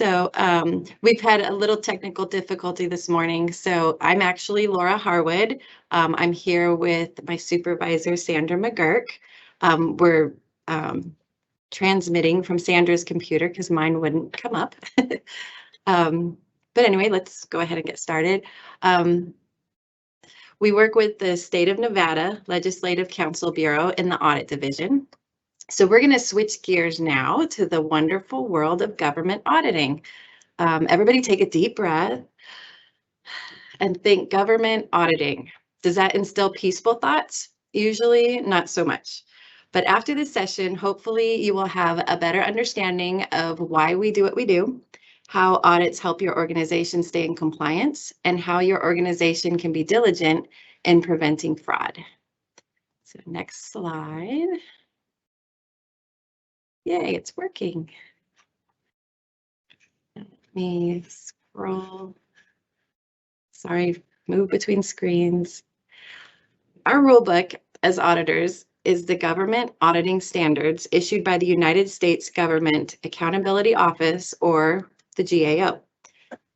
We've had a little technical difficulty this morning. So I'm actually Laura Harwood. I'm here with my supervisor, Sandra McGurk. We're transmitting from Sandra's computer because mine wouldn't come up. But anyway, let's go ahead and get started. We work with the State of Nevada Legislative Counsel Bureau in the Audit Division. So we're going to switch gears now to the wonderful world of government auditing. Everybody take a deep breath and think government auditing. Does that instill peaceful thoughts? Usually not so much. But after this session, hopefully you will have a better understanding of why we do what we do, how audits help your organization stay in compliance, and how your organization can be diligent in preventing fraud. So next slide. Yay, it's working. Let me scroll. Sorry, move between screens. Our rulebook as auditors is the Government Auditing Standards issued by the United States Government Accountability Office, or the GAO.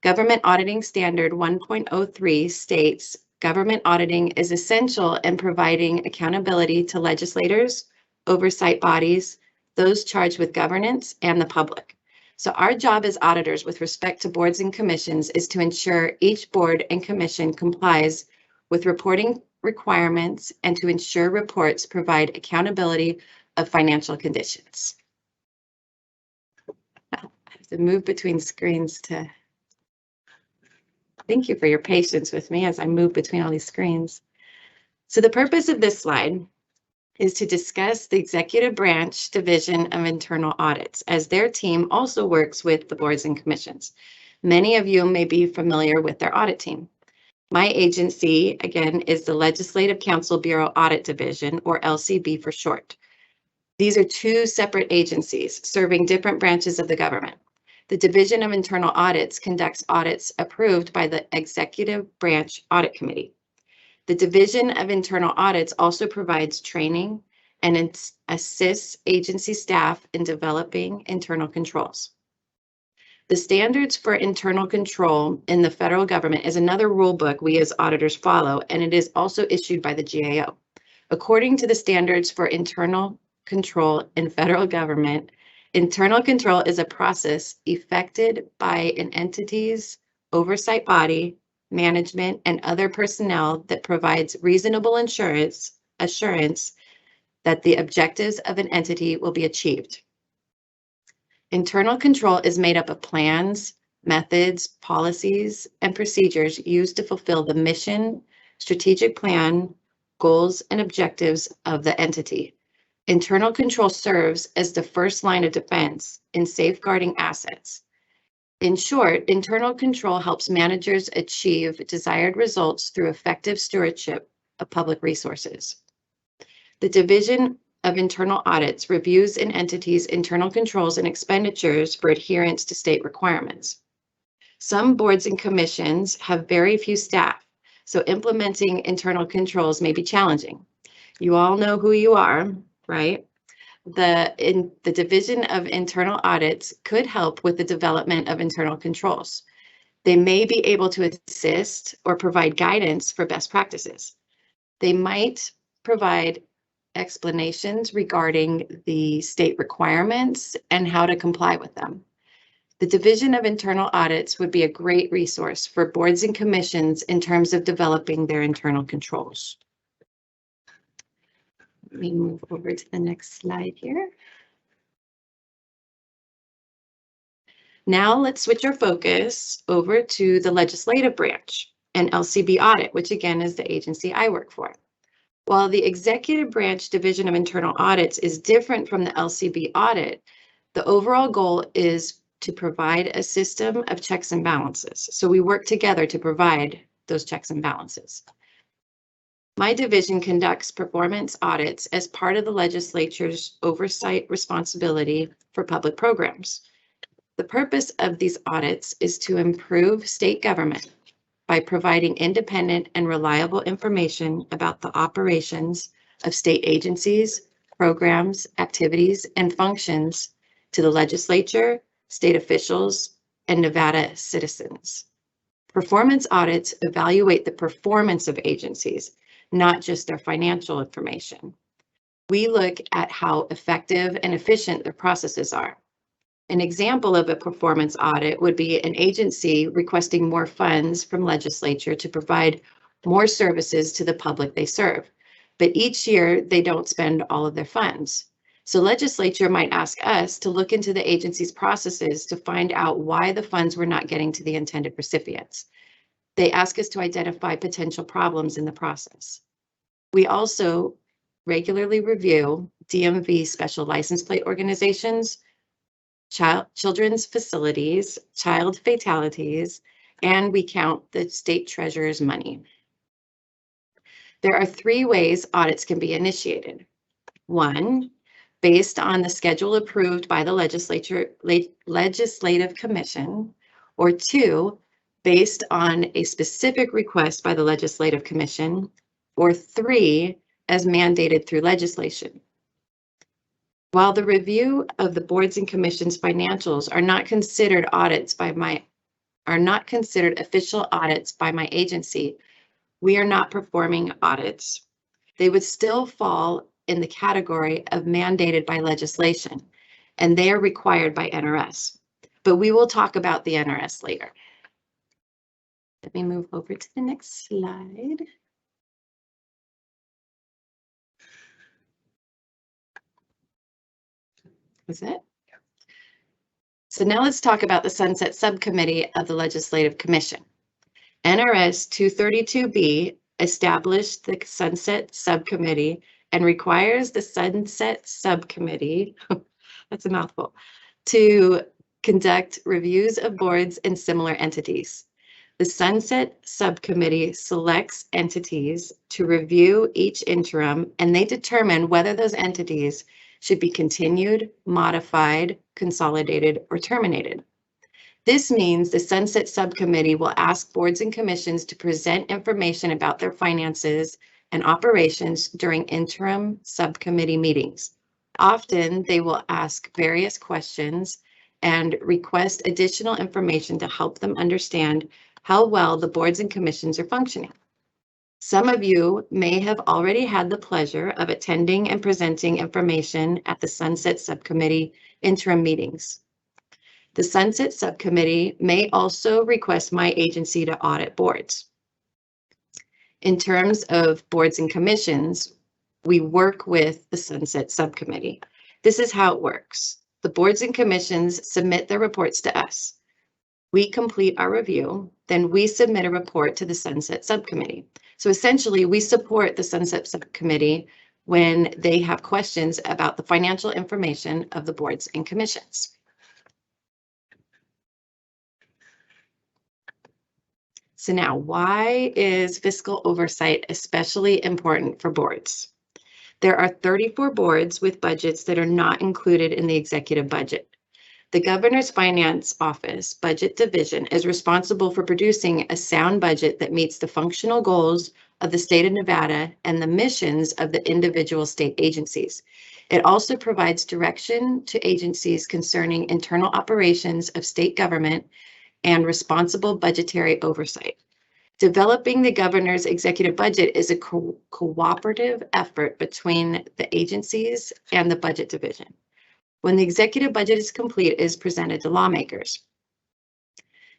Government Auditing Standard 1.03 states, government auditing is essential in providing accountability to legislators, oversight bodies, those charged with governance, and the public. So our job as auditors with respect to boards and commissions is to ensure each board and commission complies with reporting requirements and to ensure reports provide accountability of financial conditions. I have to move between screens to... Thank you for your patience with me as I move between all these screens. So the purpose of this slide is to discuss the Executive Branch Division of Internal Audits, as their team also works with the boards and commissions. Many of you may be familiar with their audit team. My agency, again, is the Legislative Counsel Bureau Audit Division, or LCB for short. These are two separate agencies serving different branches of the government. The Division of Internal Audits conducts audits approved by the Executive Branch Audit Committee. The Division of Internal Audits also provides training and assists agency staff in developing internal controls. The standards for internal control in the federal government is another rule book we as auditors follow, and it is also issued by the GAO. According to the standards for internal control in federal government, internal control is a process effected by an entity's oversight body, management, and other personnel that provides reasonable assurance that the objectives of an entity will be achieved. Internal control is made up of plans, methods, policies, and procedures used to fulfill the mission, strategic plan, goals, and objectives of the entity. Internal control serves as the first line of defense in safeguarding assets. In short, internal control helps managers achieve desired results through effective stewardship of public resources. The Division of Internal Audits reviews an entity's internal controls and expenditures for adherence to state requirements. Some boards and commissions have very few staff, so implementing internal controls may be challenging. You all know who you are, right? The Division of Internal Audits could help with the development of internal controls. They may be able to assist or provide guidance for best practices. They might provide explanations regarding the state requirements and how to comply with them. The Division of Internal Audits would be a great resource for boards and commissions in terms of developing their internal controls. Let me move over to the next slide here. Now let's switch our focus over to the legislative branch and LCB audit, which again is the agency I work for. While the Executive Branch Division of Internal Audits is different from the LCB audit, the overall goal is to provide a system of checks and balances. So we work together to provide those checks and balances. My division conducts performance audits as part of the legislature's oversight responsibility for public programs. The purpose of these audits is to improve state government by providing independent and reliable information about the operations of state agencies, programs, activities, and functions to the legislature, state officials, and Nevada citizens. Performance audits evaluate the performance of agencies, not just their financial information. We look at how effective and efficient their processes are. An example of a performance audit would be an agency requesting more funds from legislature to provide more services to the public they serve. But each year they don't spend all of their funds. So legislature might ask us to look into the agency's processes to find out why the funds were not getting to the intended recipients. They ask us to identify potential problems in the process. We also regularly review DMV special license plate organizations, children's facilities, child fatalities, and we count the state treasurer's money. There are 3 ways audits can be initiated. 1, based on the schedule approved by the Legislative Commission, or 2, based on a specific request by the Legislative Commission, or 3, as mandated through legislation. While the review of the boards and commissions financials are not considered official audits by my agency, we are not performing audits. They would still fall in the category of mandated by legislation, and they are required by NRS. But we will talk about the NRS later. Let me move over to the next slide. Is it? So now let's talk about the Sunset Subcommittee of the Legislative Commission. NRS 232B established the Sunset Subcommittee and requires the Sunset Subcommittee, that's a mouthful, to conduct reviews of boards and similar entities. The Sunset Subcommittee selects entities to review each interim, and they determine whether those entities should be continued, modified, consolidated, or terminated. This means the Sunset Subcommittee will ask boards and commissions to present information about their finances and operations during interim subcommittee meetings. Often, they will ask various questions and request additional information to help them understand how well the boards and commissions are functioning. Some of you may have already had the pleasure of attending and presenting information at the Sunset Subcommittee interim meetings. The Sunset Subcommittee may also request my agency to audit boards. In terms of boards and commissions, we work with the Sunset Subcommittee. This is how it works. The boards and commissions submit their reports to us. We complete our review, then we submit a report to the Sunset Subcommittee. So essentially, we support the Sunset Subcommittee when they have questions about the financial information of the boards and commissions. So now, why is fiscal oversight especially important for boards? There are 34 boards with budgets that are not included in the executive budget. The Governor's Finance Office Budget Division is responsible for producing a sound budget that meets the functional goals of the state of Nevada and the missions of the individual state agencies. It also provides direction to agencies concerning internal operations of state government and responsible budgetary oversight. Developing the governor's executive budget is a cooperative effort between the agencies and the budget division. When the executive budget is complete, it is presented to lawmakers.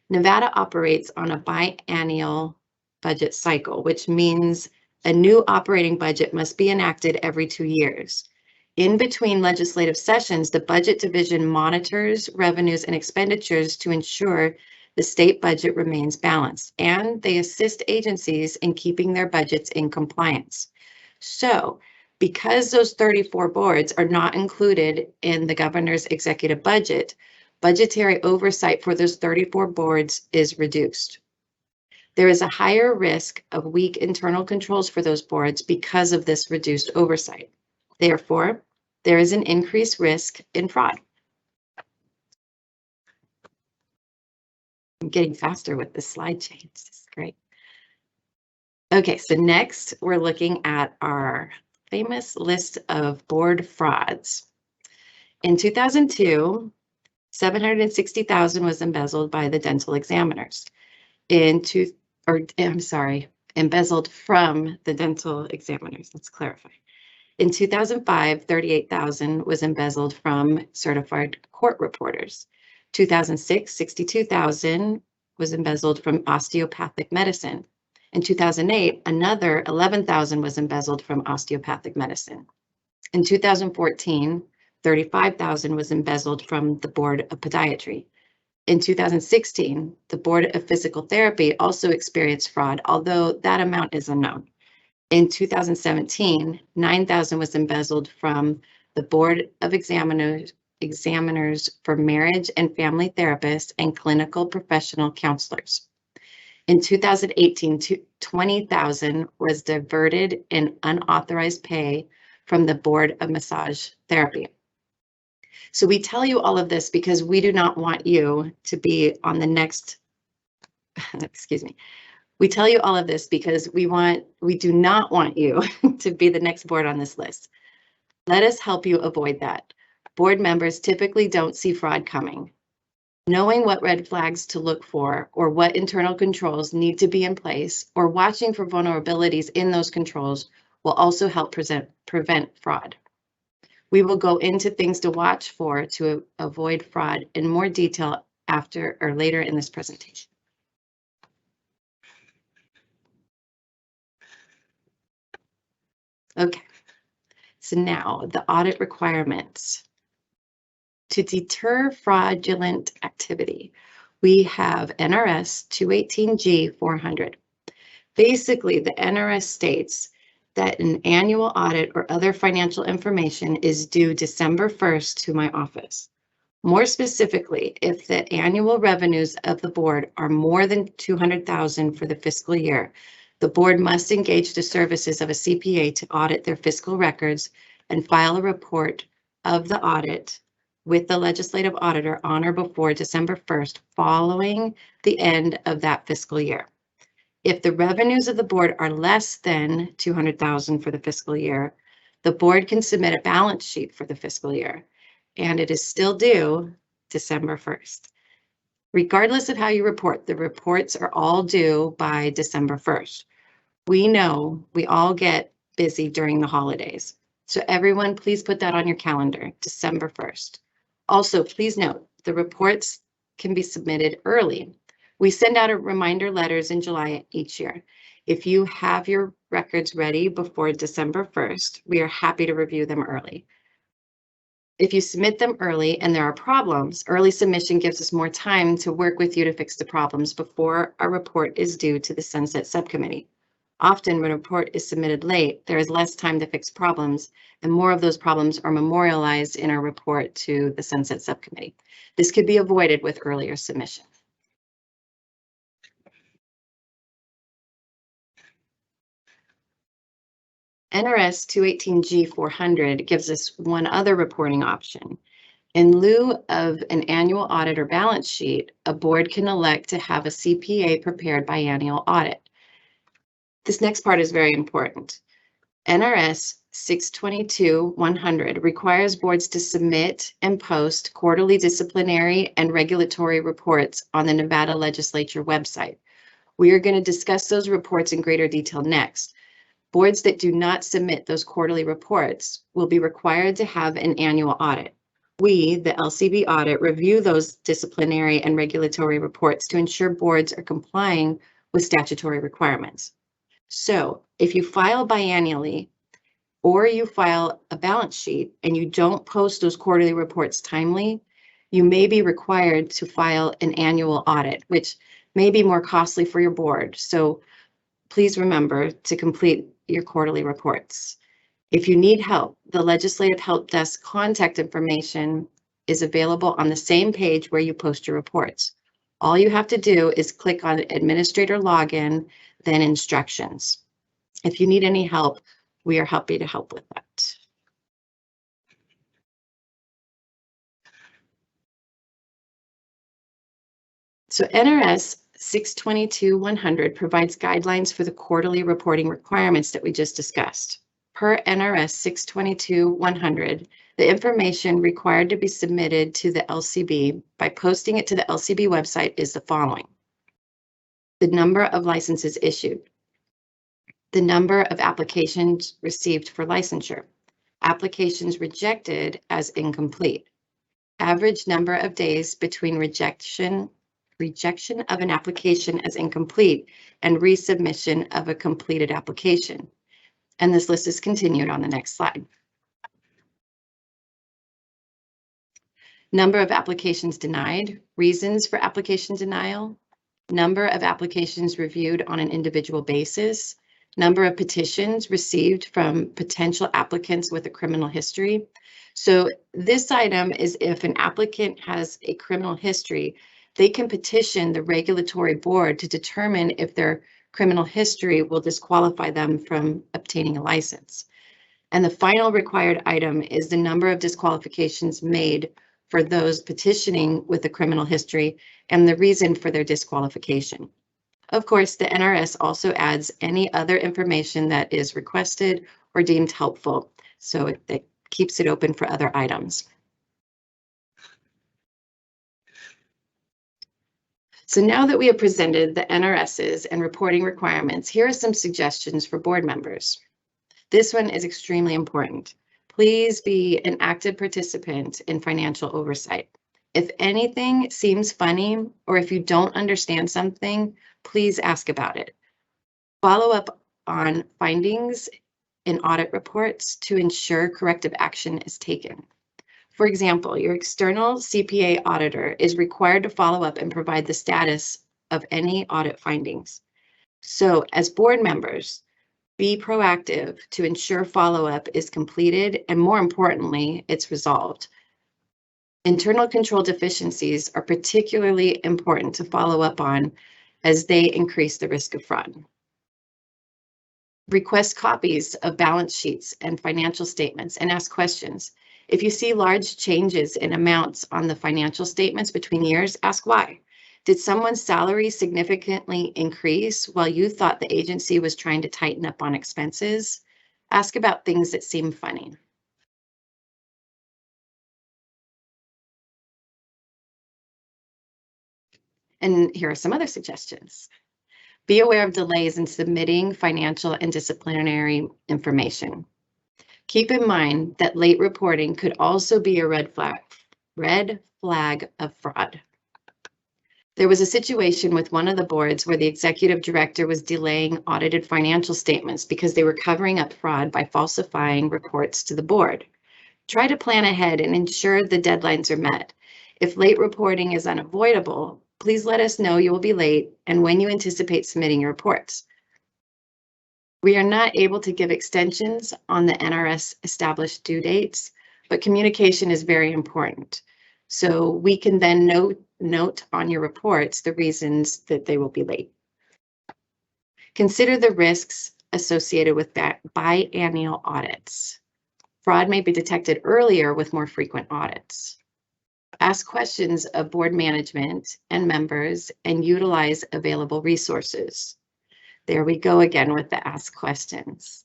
Nevada operates on a biennial budget cycle, which means a new operating budget must be enacted every 2 years. In between legislative sessions, the budget division monitors revenues and expenditures to ensure the state budget remains balanced, and they assist agencies in keeping their budgets in compliance. So, because those 34 boards are not included in the governor's executive budget, budgetary oversight for those 34 boards is reduced. There is a higher risk of weak internal controls for those boards because of this reduced oversight. Therefore, there is an increased risk in fraud. I'm getting faster with the slide change. This is great. Okay, so next we're looking at our famous list of board frauds. In 2002, $760,000 was embezzled by the dental examiners. Embezzled from the dental examiners. Let's clarify. In 2005, $38,000 was embezzled from certified court reporters. 2006, $62,000 was embezzled from osteopathic medicine. In 2008, another $11,000 was embezzled from osteopathic medicine. In 2014, $35,000 was embezzled from the Board of Podiatry. In 2016, the Board of Physical Therapy also experienced fraud, although that amount is unknown. In 2017, $9,000 was embezzled from the Board of Examiners for Marriage and Family Therapists and Clinical Professional Counselors. In 2018, $20,000 was diverted in unauthorized pay from the Board of Massage Therapy. So we tell you all of this because we do not want you to be on the next, We tell you all of this because we do not want you to be the next board on this list. Let us help you avoid that. Board members typically don't see fraud coming. Knowing what red flags to look for or what internal controls need to be in place or watching for vulnerabilities in those controls will also help prevent fraud. We will go into things to watch for to avoid fraud in more detail after or later in this presentation. Okay, so now the audit requirements. To deter fraudulent activity, we have NRS 218G 400. Basically, the NRS states that an annual audit or other financial information is due December 1st to my office. More specifically, if the annual revenues of the board are more than $200,000 for the fiscal year, the board must engage the services of a CPA to audit their fiscal records and file a report of the audit with the legislative auditor on or before December 1st following the end of that fiscal year. If the revenues of the board are less than $200,000 for the fiscal year, the board can submit a balance sheet for the fiscal year, and it is still due December 1st. Regardless of how you report, the reports are all due by December 1st. We know we all get busy during the holidays, so everyone please put that on your calendar, December 1st. Also, please note, the reports can be submitted early. We send out reminder letters in July each year. If you have your records ready before December 1st, we are happy to review them early. If you submit them early and there are problems, early submission gives us more time to work with you to fix the problems before our report is due to the Sunset Subcommittee. Often when a report is submitted late, there is less time to fix problems, and more of those problems are memorialized in our report to the Sunset Subcommittee. This could be avoided with earlier submission. NRS 218G 400 gives us one other reporting option. In lieu of an annual audit or balance sheet, a board can elect to have a CPA prepared biannual audit. This next part is very important. NRS 622-100 requires boards to submit and post quarterly disciplinary and regulatory reports on the Nevada Legislature website. We are going to discuss those reports in greater detail next. Boards that do not submit those quarterly reports will be required to have an annual audit. We, the LCB audit, review those disciplinary and regulatory reports to ensure boards are complying with statutory requirements. So if you file biannually or you file a balance sheet and you don't post those quarterly reports timely, you may be required to file an annual audit, which may be more costly for your board. So please remember to complete your quarterly reports. If you need help, the Legislative Help Desk contact information is available on the same page where you post your reports. All you have to do is click on Administrator Login, then Instructions. If you need any help, we are happy to help with that. So NRS 622-100 provides guidelines for the quarterly reporting requirements that we just discussed. Per NRS 622-100, The information required to be submitted to the LCB by posting it to the LCB website is the following: the number of licenses issued, the number of applications received for licensure, applications rejected as incomplete, average number of days between rejection of an application as incomplete and resubmission of a completed application. And this list is continued on the next slide. Number of applications denied, reasons for application denial, number of applications reviewed on an individual basis, number of petitions received from potential applicants with a criminal history. So this item is if an applicant has a criminal history, they can petition the regulatory board to determine if their criminal history will disqualify them from obtaining a license. And the final required item is the number of disqualifications made for those petitioning with a criminal history and the reason for their disqualification. Of course, the NRS also adds any other information that is requested or deemed helpful, so it keeps it open for other items. So now that we have presented the NRSs and reporting requirements, here are some suggestions for board members. This one is extremely important. Please be an active participant in financial oversight. If anything seems funny or if you don't understand something, please ask about it. Follow up on findings in audit reports to ensure corrective action is taken. For example, your external CPA auditor is required to follow up and provide the status of any audit findings. So as board members, be proactive to ensure follow-up is completed and, more importantly, it's resolved. Internal control deficiencies are particularly important to follow up on as they increase the risk of fraud. Request copies of balance sheets and financial statements and ask questions. If you see large changes in amounts on the financial statements between years, ask why. Did someone's salary significantly increase while you thought the agency was trying to tighten up on expenses? Ask about things that seem funny. And here are some other suggestions. Be aware of delays in submitting financial and disciplinary information. Keep in mind that late reporting could also be a red flag of fraud. There was a situation with one of the boards where the executive director was delaying audited financial statements because they were covering up fraud by falsifying reports to the board. Try to plan ahead and ensure the deadlines are met. If late reporting is unavoidable, please let us know you will be late and when you anticipate submitting your reports. We are not able to give extensions on the NRS established due dates, but communication is very important. So we can then note on your reports the reasons that they will be late. Consider the risks associated with biannual audits. Fraud may be detected earlier with more frequent audits. Ask questions of board management and members and utilize available resources. There we go again with the ask questions.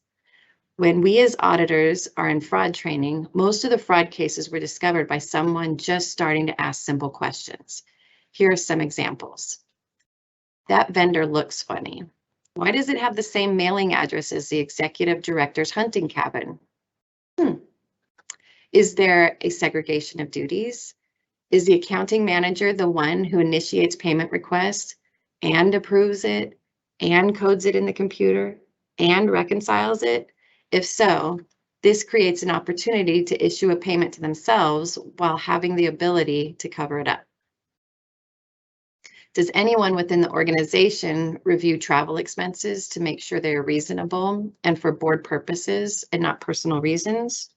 When we as auditors are in fraud training, most of the fraud cases were discovered by someone just starting to ask simple questions. Here are some examples. That vendor looks funny. Why does it have the same mailing address as the executive director's hunting cabin? Is there a segregation of duties? Is the accounting manager the one who initiates payment requests and approves it and codes it in the computer and reconciles it? If so, this creates an opportunity to issue a payment to themselves while having the ability to cover it up. Does anyone within the organization review travel expenses to make sure they are reasonable and for board purposes and not personal reasons?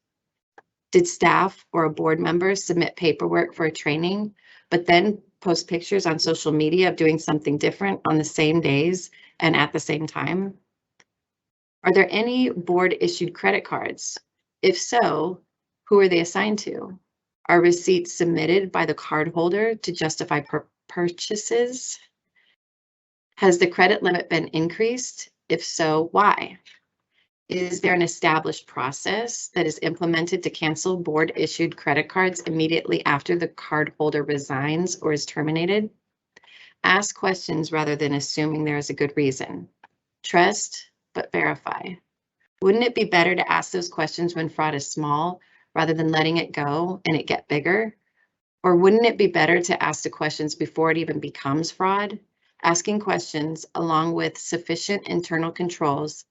Did staff or a board member submit paperwork for a training, but then post pictures on social media of doing something different on the same days and at the same time? Are there any board issued credit cards? If so, who are they assigned to? Are receipts submitted by the cardholder to justify purchases? Has the credit limit been increased? If so, why? Is there an established process that is implemented to cancel board-issued credit cards immediately after the cardholder resigns or is terminated? Ask questions rather than assuming there is a good reason. Trust, but verify. Wouldn't it be better to ask those questions when fraud is small rather than letting it go and it get bigger? Or wouldn't it be better to ask the questions before it even becomes fraud? Asking questions along with sufficient internal controls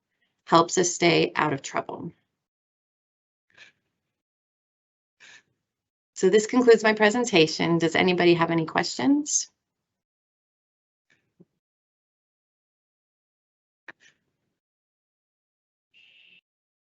helps us stay out of trouble. So this concludes my presentation. Does anybody have any questions?